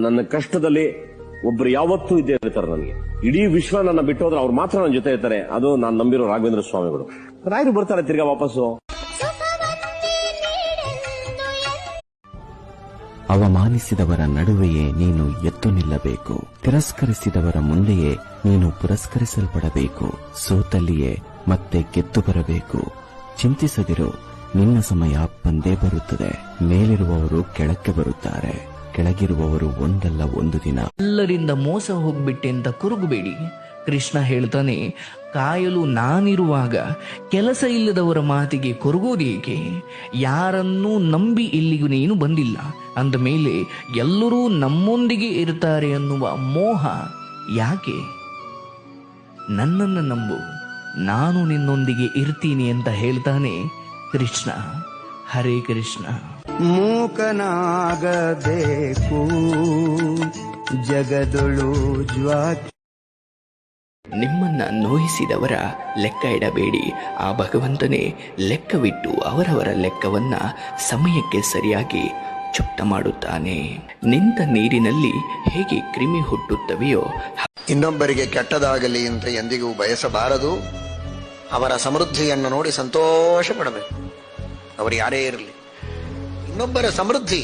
ನನ್ನ ಕಷ್ಟದಲ್ಲಿ ಒಬ್ರು ಯಾವತ್ತೂ ಇದ್ದೇ ಇರ್ತಾರೆ ನನಗೆ. ಇಡೀ ವಿಶ್ವ ನನ್ನ ಬಿಟ್ಟು ಹೋದ್ರೆ ಅವ್ರು ಮಾತ್ರ ನನ್ನ ಜೊತೆ ಇರ್ತಾರೆ. ಅದು ನಾನು ನಂಬಿರೋ ರಾಘವೇಂದ್ರ ಸ್ವಾಮಿಗಳು. ರಾಯರು ಬರ್ತಾರೆ ತಿರ್ಗಾ ವಾಪಸ್ಸು. ಅವಮಾನಿಸಿದವರ ನಡುವೆಯೇ ನೀನು ಎದ್ದು ನಿಲ್ಲಬೇಕು. ತಿರಸ್ಕರಿಸಿದವರ ಮುಂದೆಯೇ ನೀನು ಪುರಸ್ಕರಿಸಲ್ಪಡಬೇಕು. ಸೋತಲ್ಲಿಯೇ ಮತ್ತೆ ಗೆದ್ದು ಬರಬೇಕು. ಚಿಂತಿಸದಿರು, ನಿನ್ನ ಸಮಯ ಬಂದೇ ಬರುತ್ತದೆ. ಮೇಲಿರುವವರು ಕೆಳಕ್ಕೆ ಬರುತ್ತಾರೆ, ಕೆಳಗಿರುವವರು ಒಂದಲ್ಲ ಒಂದು ದಿನ. ಎಲ್ಲರಿಂದ ಮೋಸ ಹೋಗ್ಬಿಟ್ಟೆ ಅಂತ ಕುರುಗಬೇಡಿ. ಕೃಷ್ಣ ಹೇಳ್ತಾನೆ, ಕಾಯಲು ನಾನಿರುವಾಗ ಕೆಲಸ ಇಲ್ಲದವರ ಮಾತಿಗೆ ಕೊರಗೋದೇಕೆ? ಯಾರನ್ನೂ ನಂಬಿ ಇಲ್ಲಿಗೂ ನೀನು ಬಂದಿಲ್ಲ ಅಂದ ಮೇಲೆ ಎಲ್ಲರೂ ನಮ್ಮೊಂದಿಗೆ ಇರ್ತಾರೆ ಅನ್ನುವ ಮೋಹ ಯಾಕೆ? ನನ್ನನ್ನು ನಂಬು, ನಾನು ನಿನ್ನೊಂದಿಗೆ ಇರ್ತೀನಿ ಅಂತ ಹೇಳ್ತಾನೆ ಕೃಷ್ಣ. ಹರೇ ಕೃಷ್ಣ. ಮೂಕನಾಗಬೇಕು ಜಗದೊಳು ನಿಮ್ಮನ್ನ ನೋಯಿಸಿದವರ ಲೆಕ್ಕ ಇಡಬೇಡಿ. ಆ ಭಗವಂತನೇ ಲೆಕ್ಕವಿಟ್ಟು ಅವರವರ ಲೆಕ್ಕವನ್ನ ಸಮಯಕ್ಕೆ ಸರಿಯಾಗಿ ಚುಕ್ತ ಮಾಡುತ್ತಾನೆ. ನಿಂತ ನೀರಿನಲ್ಲಿ ಹೇಗೆ ಕ್ರಿಮಿ ಹುಟ್ಟುತ್ತವೆಯೋ, ಇನ್ನೊಬ್ಬರಿಗೆ ಕೆಟ್ಟದಾಗಲಿ ಅಂತ ಎಂದಿಗೂ ಬಯಸಬಾರದು. ಅವರ ಸಮೃದ್ಧಿಯನ್ನು ನೋಡಿ ಸಂತೋಷ ಪಡಬೇಕು. ಅವರು ಯಾರೇ ಇರಲಿ, ಇನ್ನೊಬ್ಬರ ಸಮೃದ್ಧಿ